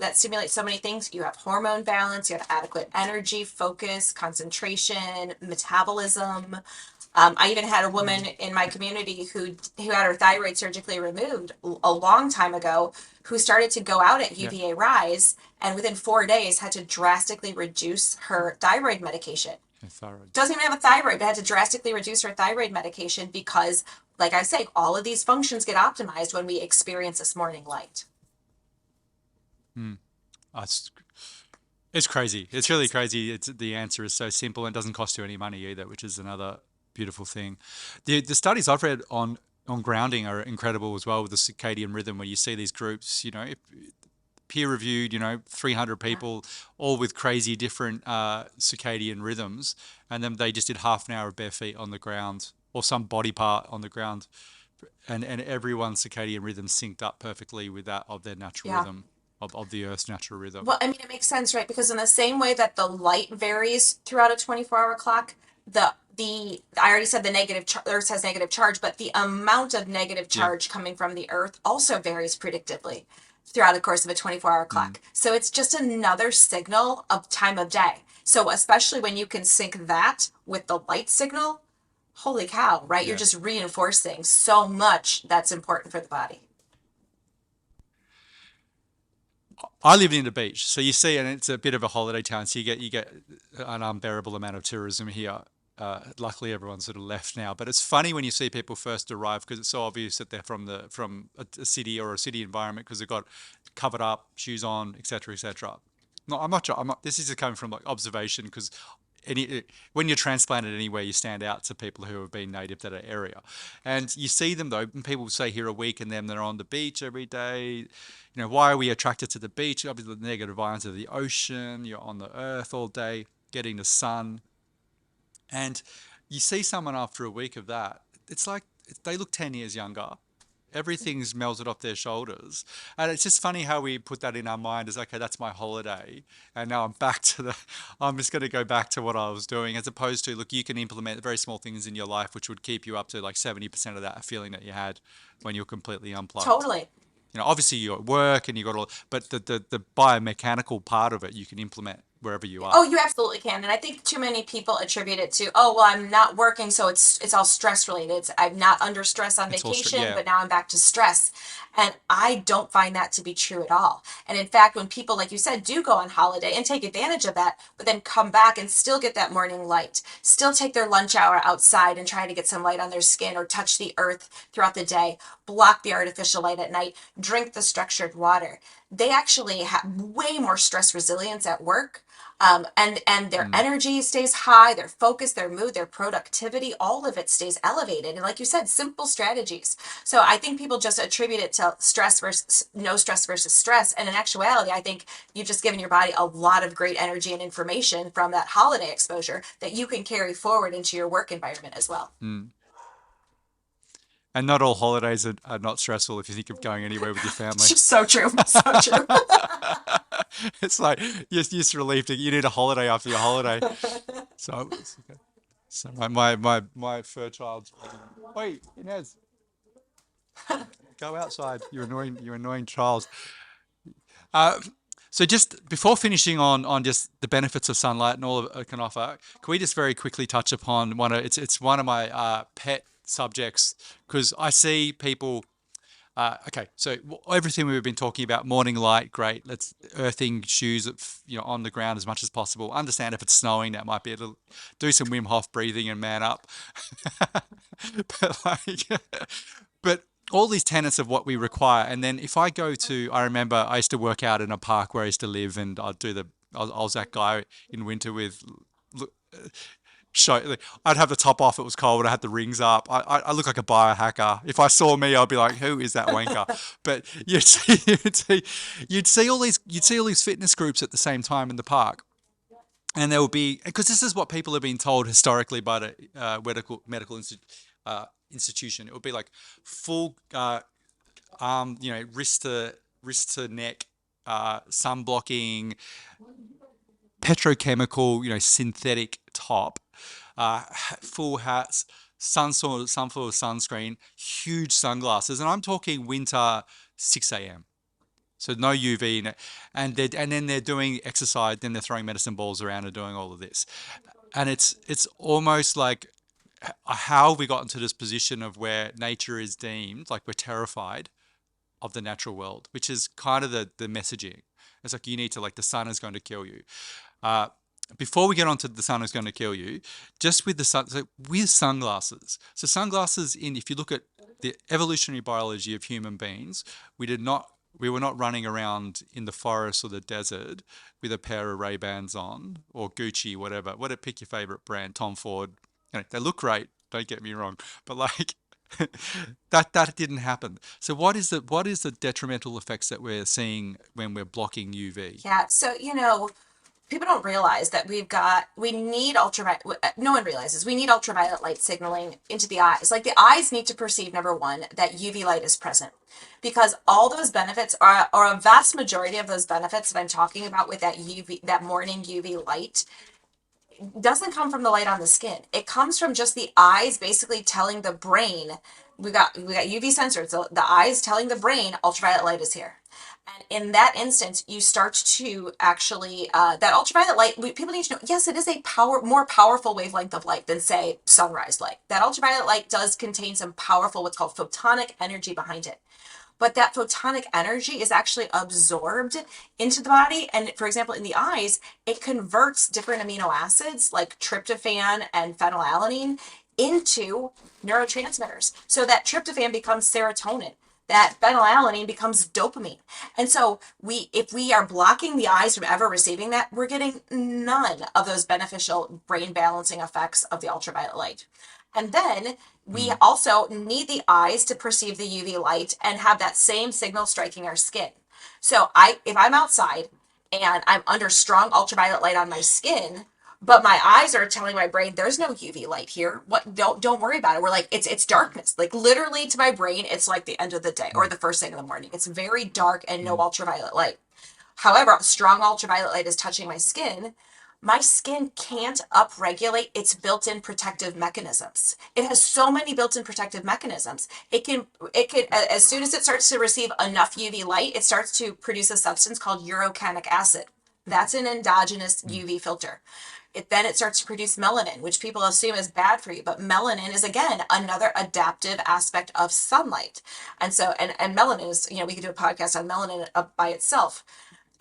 that stimulates so many things, you have hormone balance, you have adequate energy, focus, concentration, metabolism. I even had a woman mm, in my community who had her thyroid surgically removed a long time ago, who started to go out at yeah. UVA rise, and within 4 days had to drastically reduce her thyroid medication. Yeah, thyroid. Doesn't even have a thyroid, but had to drastically reduce her thyroid medication because, like I say, all of these functions get optimized when we experience this morning light. Mm. Uh, It's, it's crazy. It's really crazy. The answer is so simple and doesn't cost you any money either, which is another beautiful thing. The studies I've read on grounding are incredible as well with the circadian rhythm, where you see these groups, peer reviewed, 300 Yeah. people, all with crazy different circadian rhythms, and then they just did half an hour of bare feet on the ground or some body part on the ground, and everyone's circadian rhythm synced up perfectly with that of their natural Yeah. rhythm, of the Earth's natural rhythm. Well, I mean, it makes sense, right? Because in the same way that the light varies throughout a 24-hour clock, the I already said the Earth has negative charge, but the amount of negative Yeah. charge coming from the Earth also varies predictably throughout the course of a 24-hour Mm. clock. So it's just another signal of time of day. So especially when you can sync that with the light signal, holy cow, right? You're Yeah. just reinforcing so much that's important for the body. I live near the beach, so you see, and it's a bit of a holiday town, so you get an unbearable amount of tourism here. Luckily, everyone's sort of left now, but it's funny when you see people first arrive because it's so obvious that they're from a city or a city environment because they've got covered up, shoes on, etc., etc. No, I'm not. I'm not. This is coming from like observation because when you're transplanted anywhere, you stand out to people who have been native to that area, and you see them though. And people say here a week, and then they're on the beach every day. Why are we attracted to the beach? Obviously, the negative ions of the ocean. You're on the earth all day, getting the sun, and you see someone after a week of that. It's like they look 10 years younger. Everything's melted off their shoulders. And it's just funny how we put that in our mind as, okay, that's my holiday. And now I'm just going to go back to what I was doing, as opposed to, look, you can implement very small things in your life which would keep you up to like 70% of that feeling that you had when you're completely unplugged. Totally. Obviously you're at work and you've got all, but the biomechanical part of it you can implement wherever you Oh, are. you absolutely can. And I think too many people attribute it to, oh, well, I'm not working, so it's all stress related. I'm not under stress on It's all vacation, yeah. but now I'm back to stress. And I don't find that to be true at all. And in fact, when people, like you said, do go on holiday and take advantage of that, but then come back and still get that morning light, still take their lunch hour outside and try to get some light on their skin or touch the earth throughout the day, block the artificial light at night, drink the structured water, they actually have way more stress resilience at work, and their Mm. energy stays high, their focus, their mood, their productivity, all of it stays elevated. And like you said, simple strategies. So I think people just attribute it to stress versus no stress versus stress. And in actuality, I think you've just given your body a lot of great energy and information from that holiday exposure that you can carry forward into your work environment as well. Mm. And not all holidays are not stressful if you think of going anywhere with your It's family. just so true. So true. It's like you're just relieved that you need a holiday after your holiday. So, okay. So my fur child's. Wait, Inez, go outside. You annoying child. Uh, So just before finishing on just the benefits of sunlight and all it can offer, can we just very quickly touch upon it's one of my pet subjects because I see people. Okay, so everything we've been talking about, morning light, great. Let's earthing shoes, on the ground as much as possible. Understand if it's snowing, that might be a little. Do some Wim Hof breathing and man up. But but all these tenets of what we require, and then if I go to, I remember I used to work out in a park where I used to live, and I was that guy in winter with show. I'd have the top off. It was cold. I had the rings up. I look like a biohacker. If I saw me, I'd be like, "Who is that wanker?" But you'd see all these fitness groups at the same time in the park, and there will be because this is what people have been told historically by the institution. It would be like full arm, wrist to neck, sun blocking, petrochemical, synthetic top, full hats, sun full sunscreen, huge sunglasses, and I'm talking winter 6 a.m. So no UV in it, and then they're doing exercise, then they're throwing medicine balls around and doing all of this, and it's almost like how we got into this position of where nature is deemed like we're terrified of the natural world, which is kind of the messaging. It's like you need to like the sun is going to kill you. Uh, Before we get on to the sun is going to kill you, just with the sun, so with sunglasses. So sunglasses if you look at the evolutionary biology of human beings, we were not running around in the forest or the desert with a pair of Ray-Bans on or Gucci, whatever. Pick your favorite brand, Tom Ford. They look great. Don't get me wrong, but like that didn't happen. So what is the detrimental effects that we're seeing when we're blocking UV? Yeah, so people don't realize that we need ultraviolet. No one realizes we need ultraviolet light signaling into the eyes. Like the eyes need to perceive, number one, that UV light is present, because all those benefits are, or a vast majority of those benefits that I'm talking about with that morning UV light, doesn't come from the light on the skin. It comes from just the eyes basically telling the brain, we got UV sensors, so the eyes telling the brain ultraviolet light is here. And in that instance, you start to actually that ultraviolet light. People need to know. Yes, it is a more powerful wavelength of light than say sunrise light. That ultraviolet light does contain some powerful what's called photonic energy behind it. But that photonic energy is actually absorbed into the body. And for example, in the eyes, it converts different amino acids like tryptophan and phenylalanine into neurotransmitters. So that tryptophan becomes serotonin. That phenylalanine becomes dopamine. And so if we are blocking the eyes from ever receiving that, we're getting none of those beneficial brain balancing effects of the ultraviolet light. And then we Mm, also need the eyes to perceive the UV light and have that same signal striking our skin. So if I'm outside and I'm under strong ultraviolet light on my skin, but my eyes are telling my brain there's no UV light here. What don't worry about it. We're like it's darkness. Like literally to my brain, it's like the end of the day or mm, the first thing in the morning. It's very dark and no mm, ultraviolet light. However, strong ultraviolet light is touching my skin can't upregulate its built-in protective mechanisms. It has so many built-in protective mechanisms. It can as soon as it starts to receive enough UV light, it starts to produce a substance called urocanic acid. That's an endogenous mm. UV filter. Then it starts to produce melanin, which people assume is bad for you. But melanin is again another adaptive aspect of sunlight. And melanin is, we could do a podcast on melanin by itself.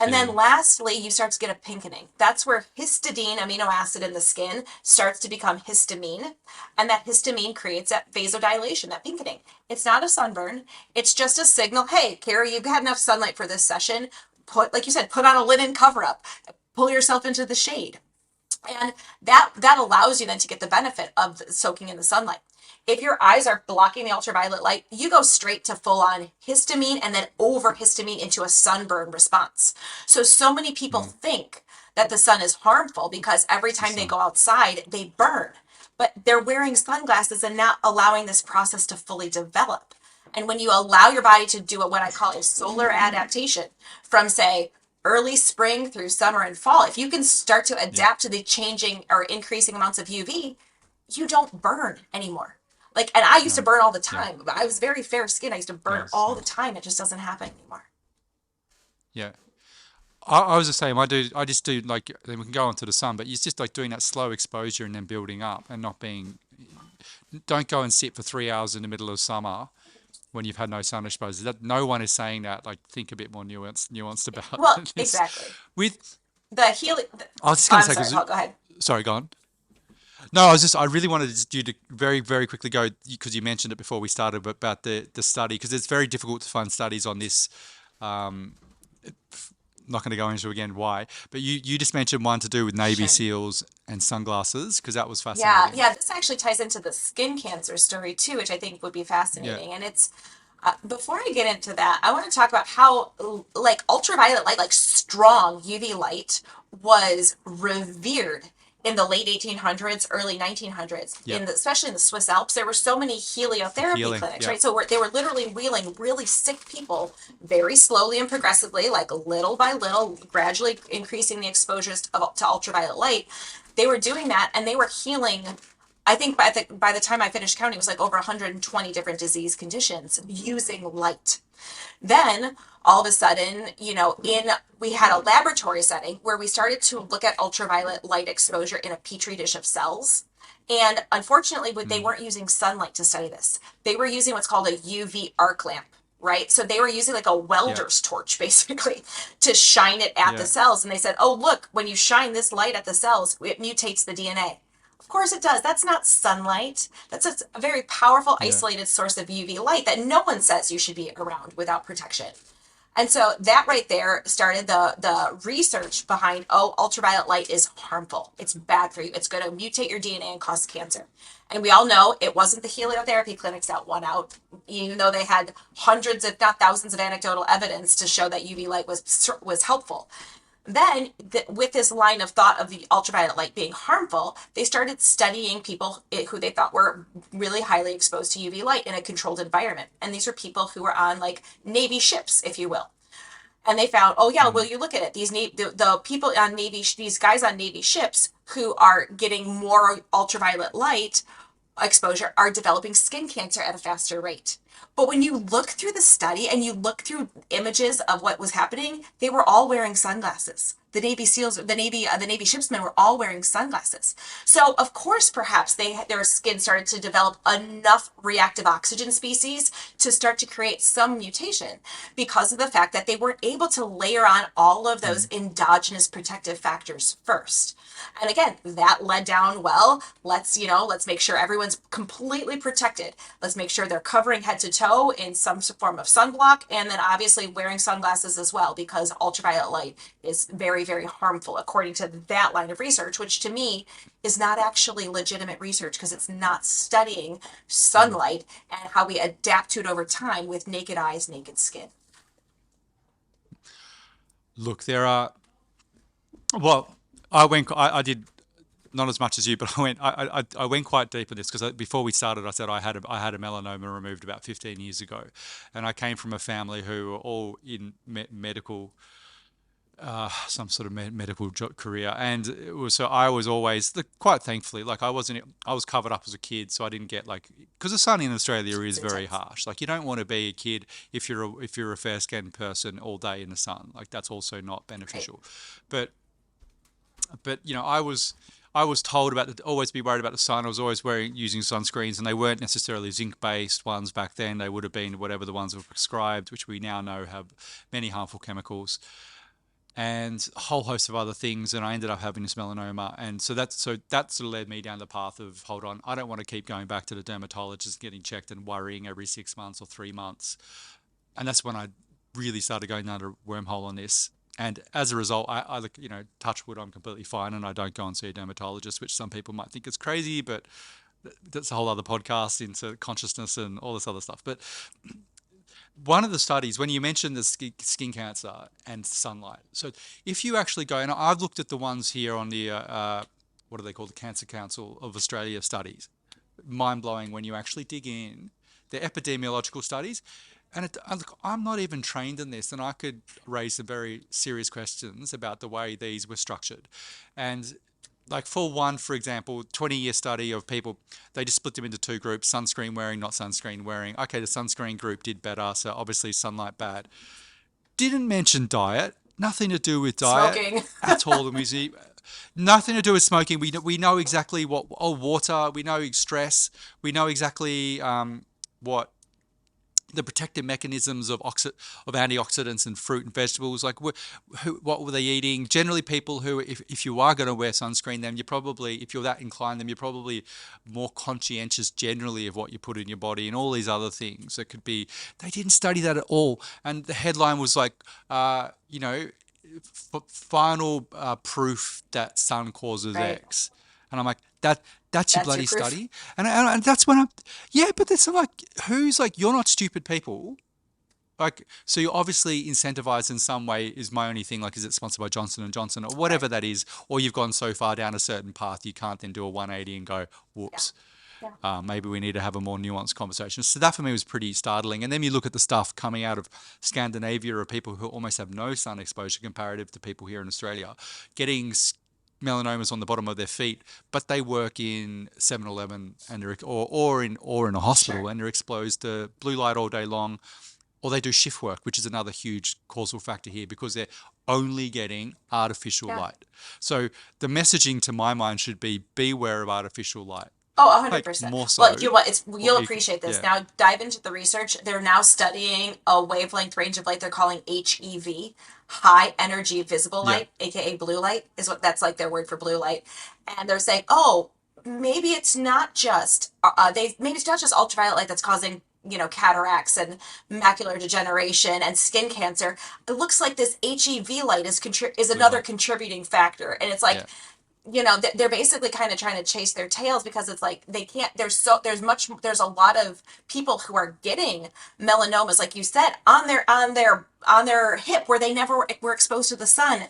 And Yeah. then lastly, you start to get a pinkening. That's where histidine, amino acid in the skin, starts to become histamine. And that histamine creates that vasodilation, that pinkening. It's not a sunburn. It's just a signal. Hey, Carrie, you've had enough sunlight for this session. Like you said, put on a linen cover up. Pull yourself into the shade. And that allows you then to get the benefit of soaking in the sunlight. If your eyes are blocking the ultraviolet light, you go straight to full on histamine and then over histamine into a sunburn response. So many people Mm. think that the sun is harmful because every The time they sun. go outside, they burn. But they're wearing sunglasses and not allowing this process to fully develop. And when you allow your body to do what I call a solar adaptation from, say, early spring through summer and fall, if you can start to Yeah. adapt to the changing or increasing amounts of UV, you don't burn anymore. Like, and I used to No. burn all the Yeah. time, but I was very fair skinned. I used to burn Yes. all the Yes. time. It just doesn't happen anymore. Yeah. I was the same. I just do like, then we can go on to the sun, but it's just like doing that slow exposure and then building up and not being, don't go and sit for 3 hours in the middle of summer when you've had no sun exposure. That no one is saying that. Like, think a bit more nuanced about Well, this. exactly. With, The healing. I was just Oh, going to I'm say, sorry, because, Paul. Go ahead. sorry, go on. No, I really wanted you to very, very quickly go, because you mentioned it before we started, but about the study, because it's very difficult to find studies on this. Um, not going to go into again why, but you just mentioned one to do with Navy Sure. SEALs and sunglasses, because that was Yeah, fascinating. yeah. This actually ties into the skin cancer story too, which I think would be Yeah. fascinating. And it's before I get into that, I want to talk about how like ultraviolet light, like strong UV light, was revered in the late 1800s, early 1900s. Yep. Especially in the Swiss Alps, there were so many For heliotherapy healing. clinics, Yep. right? So they were literally wheeling really sick people very slowly and progressively, like little by little, gradually increasing the exposures to ultraviolet light. They were doing that, and they were healing. I think by the time I finished counting, it was like over 120 different disease conditions using light. Then all of a sudden, in we had a laboratory setting where we started to look at ultraviolet light exposure in a petri dish of cells. And unfortunately, they Mm. weren't using sunlight to study this. They were using what's called a UV arc lamp, right? So they were using like a Yep. welder's torch basically to shine it at the Yeah. cells. And they said, oh, look, when you shine this light at the cells, it mutates the DNA. Of course it does. That's not sunlight. That's a very powerful, Yeah. isolated source of UV light that no one says you should be around without protection. And so that right there started the research behind, oh, ultraviolet light is harmful. It's bad for you. It's going to mutate your DNA and cause cancer. And we all know it wasn't the heliotherapy clinics that won out, even though they had hundreds, if not thousands, of anecdotal evidence to show that UV light was helpful. Then, with this line of thought of the ultraviolet light being harmful, they started studying people who they thought were really highly exposed to UV light in a controlled environment. And these were people who were on like Navy ships, if you will. And they found, oh yeah, well Mm. you look at it, the people on these guys on Navy ships who are getting more ultraviolet light exposure are developing skin cancer at a faster rate. But when you look through the study and you look through images of what was happening, they were all wearing sunglasses. The Navy SEALs, the Navy shipsmen were all wearing sunglasses. So of course, perhaps their skin started to develop enough reactive oxygen species to start to create some mutation because of the fact that they weren't able to layer on all of those Mm. endogenous protective factors first. And again, that led down, well, let's make sure everyone's completely protected. Let's make sure they're covering head to toe in some form of sunblock, and then obviously wearing sunglasses as well, because ultraviolet light is very, very harmful, according to that line of research, which to me is not actually legitimate research because it's not studying Mm. sunlight and how we adapt to it over time with naked eyes, naked skin. Look, there are, well, I did not as much as you, but I went quite deep in this because before we started, I said I had a melanoma removed about 15 years ago, and I came from a family who were all in medical, some sort of medical career, and it was, so I was always, quite thankfully, like I was covered up as a kid, so I didn't get like, because the sun in Australia It's is very intense. harsh. Like, you don't want to be a kid if you're a fair skinned person all day in the sun. Like, that's also not Right. beneficial, but I was told about always be worried about the sun. I was always using sunscreens, and they weren't necessarily zinc based ones back then. They would have been whatever the ones were prescribed, which we now know have many harmful chemicals and a whole host of other things. And I ended up having this melanoma, and so that sort of led me down the path of, hold on, I don't want to keep going back to the dermatologist, getting checked and worrying every 6 months or 3 months. And that's when I really started going down a wormhole on this. And as a result, I look, touch wood, I'm completely fine, and I don't go and see a dermatologist, which some people might think is crazy, but that's a whole other podcast into consciousness and all this other stuff. But one of the studies, when you mentioned the skin cancer and sunlight, so if you actually go, and I've looked at the ones here on the, what do they call, the Cancer Council of Australia studies, mind blowing when you actually dig in. They're epidemiological studies, and look, I'm not even trained in this, and I could raise some very serious questions about the way these were structured. And like, for one, for example, 20-year study of people, they just split them into two groups: sunscreen wearing, not sunscreen wearing. Okay, the sunscreen group did better, so obviously sunlight bad. Didn't mention diet. Nothing to do with diet Smoking. at all. The music, nothing to do with smoking. We know exactly what, oh, water. We know stress. We know exactly what the protective mechanisms of of antioxidants and fruit and vegetables. Like what were they eating? Generally, people who, if you are going to wear sunscreen, then you're probably, if you're that inclined, then you're probably more conscientious generally of what you put in your body and all these other things. That could be, they didn't study that at all. And the headline was like, you know, final proof that sun causes Right. X. And I'm like, that's your That's your bloody proof. study. And that's when I'm, yeah, but it's like, who's like, you're not stupid people. Like, so you're obviously incentivized in some way is my only thing. Like, is it sponsored by Johnson and Johnson or Right. whatever that is, or you've gone so far down a certain path you can't then do a 180 and go, Yeah. whoops. Yeah. Maybe we need to have a more nuanced conversation. So that for me was pretty startling. And then you look at the stuff coming out of Scandinavia of people who almost have no sun exposure comparative to people here in Australia, getting melanomas on the bottom of their feet, but they work in 7-Eleven and or in a Sure. hospital and they're exposed to blue light all day long, or they do shift work, which is another huge causal factor here because they're only getting artificial Yeah. light. So the messaging to my mind should be beware of artificial light, Oh, like 100%. more Well, so, you what it's or you'll equal. appreciate this. Yeah, Now dive into the research. They're now studying a wavelength range of light they're calling HEV, high energy visible yeah, light, aka blue light, is what that's like their word for blue light. And they're saying, "Oh, maybe it's not just maybe it's not just ultraviolet light that's causing cataracts and macular degeneration and skin cancer. It looks like this HEV light is blue another light. contributing factor." And it's like, Yeah, they're basically kind of trying to chase their tails because it's like they can't, there's a lot of people who are getting melanomas, like you said, on their hip where they never were exposed to the sun,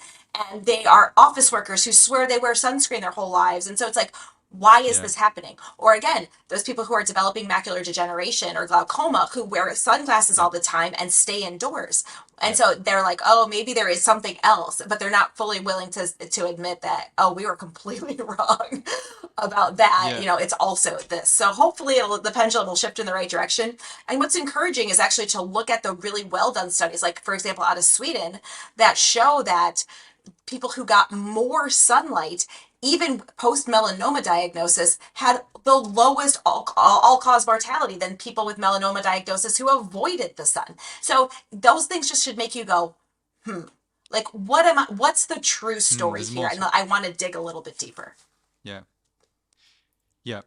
and they are office workers who swear they wear sunscreen their whole lives. And so it's like, why is yeah, this happening? Or again, those people who are developing macular degeneration or glaucoma who wear sunglasses yeah, all the time and stay indoors. And yeah, so they're like, oh, maybe there is something else, but they're not fully willing to admit that, oh, we were completely wrong about that. yeah, It's also this. So hopefully the pendulum will shift in the right direction. And what's encouraging is actually to look at the really well done studies, like for example, out of Sweden, that show that people who got more sunlight, even post melanoma diagnosis, had the lowest all cause mortality than people with melanoma diagnosis who avoided the sun. So those things just should make you go, like, what's the true story there's here? more And to it. I want to dig a little bit deeper. Yeah, yeah.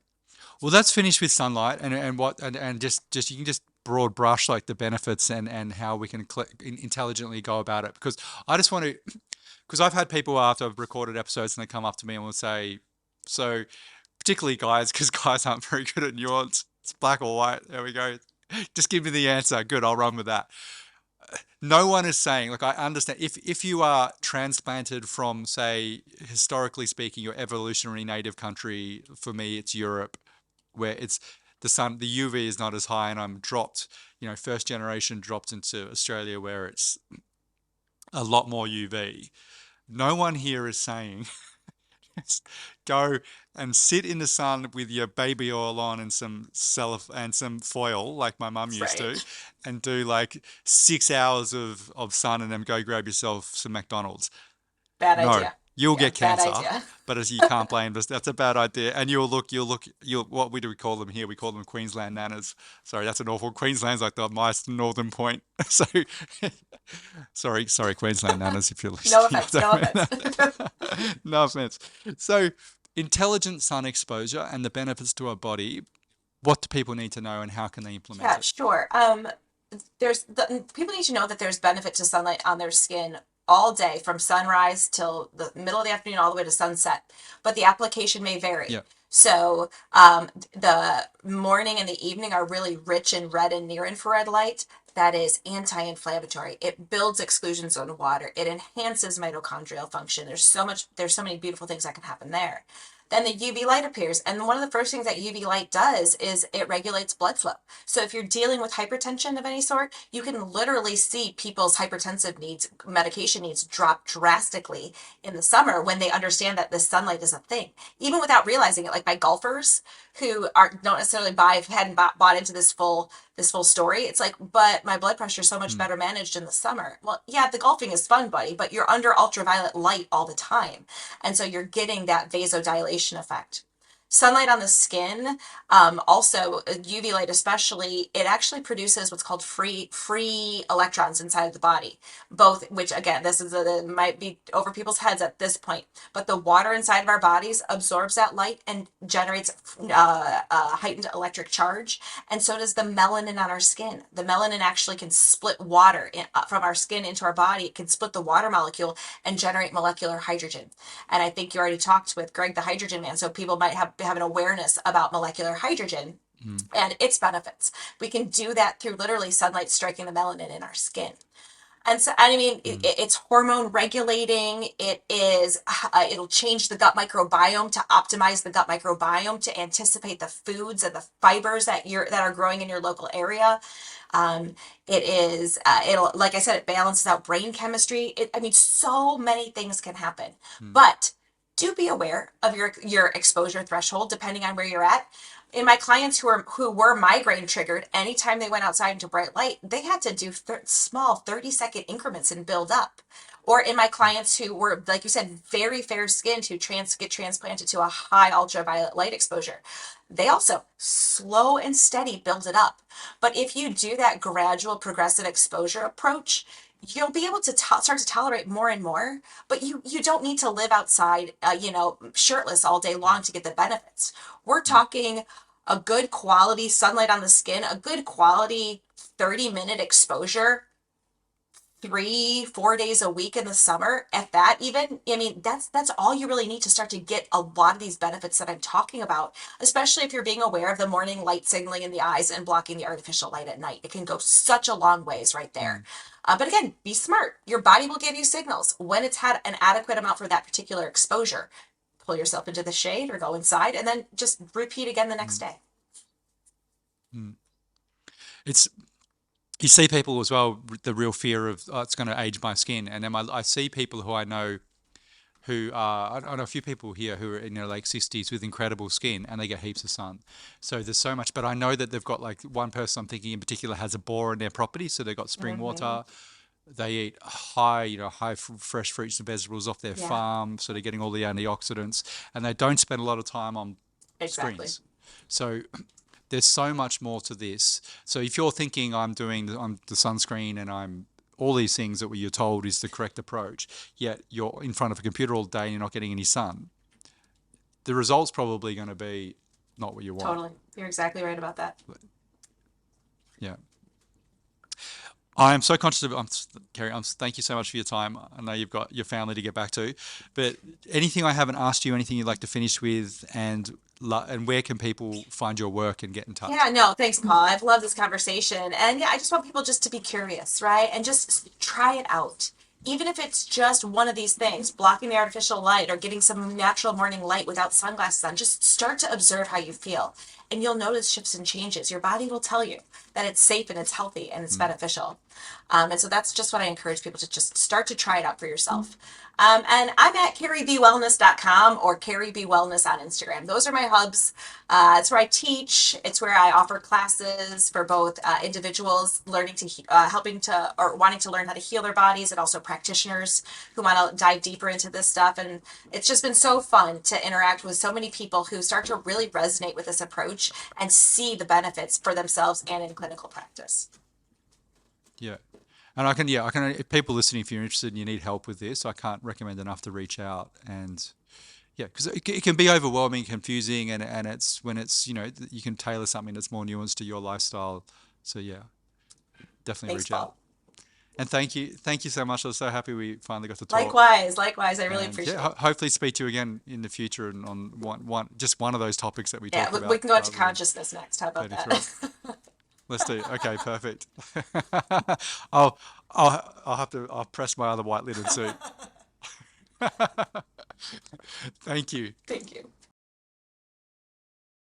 Well, that's finished with sunlight and just you can just broad brush like the benefits and how we can intelligently go about it, because I just want to, because I've had people after I've recorded episodes and they come up to me and will say, so particularly guys, because guys aren't very good at nuance. It's black or white. There we go. Just give me the answer. Good, I'll run with that. No one is saying, like, I understand if you are transplanted from, say, historically speaking, your evolutionary native country, for me, it's Europe, where it's the UV is not as high, and I'm dropped, first generation dropped into Australia where it's a lot more UV. No one here is saying go and sit in the sun with your baby oil on and some foil like my mum used to, Right. and do like 6 hours of sun and then go grab yourself some McDonald's. Bad No, idea. you'll Yeah, get bad cancer, idea. but as you can't blame us, that's a bad idea. And you'll what we call them here? We call them Queensland nanas. Sorry, that's an awful. Queensland's like my northern point. So, sorry, Queensland nanas, if you're No listening. offense. I No don't mean offense. that. No offense. So, intelligent sun exposure and the benefits to our body. What do people need to know, and how can they implement Yeah, it? sure. People need to know that there's benefit to sunlight on their skin all day from sunrise till the middle of the afternoon all the way to sunset, but the application may vary. Yeah, So the morning and the evening are really rich in red and near infrared light. That is anti-inflammatory. It builds exclusion zone water. It enhances mitochondrial function. There's so many beautiful things that can happen there. Then the UV light appears. And one of the first things that UV light does is it regulates blood flow. So if you're dealing with hypertension of any sort, you can literally see people's hypertensive needs, medication needs drop drastically in the summer when they understand that the sunlight is a thing, even without realizing it. Like my golfers who don't necessarily hadn't bought into this full story. It's like, but my blood pressure is so much Mm, better managed in the summer. Well, yeah, the golfing is fun, buddy, but you're under ultraviolet light all the time, and so you're getting that vasodilation effect. Sunlight on the skin, also UV light especially, it actually produces what's called free electrons inside of the body. Both, which again, this is might be over people's heads at this point, but the water inside of our bodies absorbs that light and generates heightened electric charge, and so does the melanin on our skin. The melanin actually can split water from our skin into our body. It can split the water molecule and generate molecular hydrogen. And I think you already talked with Greg, the hydrogen man, so people might have an awareness about molecular hydrogen mm, and its benefits. We can do that through literally sunlight striking the melanin in our skin. And so, I mean, mm, it's hormone regulating. It'll change the gut microbiome to optimize the gut microbiome to anticipate the foods and the fibers that are growing in your local area. It'll, like I said, it balances out brain chemistry. I mean, so many things can happen, mm, but do be aware of your exposure threshold depending on where you're at. In my clients who were migraine triggered, anytime they went outside into bright light, they had to do small 30-second increments and build up. Or in my clients who were, like you said, very fair skinned, who get transplanted to a high ultraviolet light exposure, they also slow and steady build it up. But if you do that gradual progressive exposure approach, you'll be able to start to tolerate more and more, but you don't need to live outside, shirtless all day long to get the benefits. We're mm, talking a good quality sunlight on the skin, a good quality 30-minute exposure 3, 4 days a week in the summer, if that even. I mean, that's all you really need to start to get a lot of these benefits that I'm talking about, especially if you're being aware of the morning light signaling in the eyes and blocking the artificial light at night. It can go such a long ways right there. mm. But again, be smart. Your body will give you signals when it's had an adequate amount for that particular exposure. Pull yourself into the shade or go inside and then just repeat again the next Mm, day. mm. It's you see people as well, the real fear of, oh, it's going to age my skin. And then I see people who I know who are, I know a few people here who are in their late 60s with incredible skin and they get heaps of sun. So there's so much, but I know that they've got like one person I'm thinking in particular has a bore in their property. So they've got spring Mm-hmm. water. They eat high fresh fruits and vegetables off their Yeah, farm. So they're getting all the antioxidants and they don't spend a lot of time on exactly. screens. So there's so much more to this. So if you're thinking I'm the sunscreen and I'm all these things that you're told is the correct approach, yet you're in front of a computer all day and you're not getting any sun, the result's probably going to be not what you want. Totally. You're exactly right about that. Yeah. I am so conscious of, Kerry, thank you so much for your time. I know you've got your family to get back to, but anything I haven't asked you, anything you'd like to finish with, and where can people find your work and get in touch? Yeah, no, thanks, Paul. I've loved this conversation. And yeah, I just want people just to be curious, right? And just try it out. Even if it's just one of these things, blocking the artificial light or getting some natural morning light without sunglasses on, just start to observe how you feel. And you'll notice shifts and changes. Your body will tell you that it's safe and it's healthy and it's Mm, beneficial. And so that's just what I encourage people to just start to try it out for yourself. And I'm at carriebwellness.com or Carrie B Wellness on Instagram. Those are my hubs. It's where I teach. It's where I offer classes for both individuals learning to, helping to, or wanting to learn how to heal their bodies, and also practitioners who want to dive deeper into this stuff. And it's just been so fun to interact with so many people who start to really resonate with this approach and see the benefits for themselves and in clinical practice. yeah. And if people listening, if you're interested and you need help with this, I can't recommend enough to reach out. And yeah, because it can be overwhelming, confusing, and it's when it's, you can tailor something that's more nuanced to your lifestyle. So yeah, definitely Thanks, reach out. Paul. And thank you so much. I was so happy we finally got to talk. Likewise, likewise. I really And yeah, appreciate it. hopefully speak to you again in the future and on just one of those topics that we Yeah, talked we about can go into rather than consciousness next. How about 33. that? Let's do. Okay, perfect. I'll I'll press my other white linen suit. Thank you. Thank you.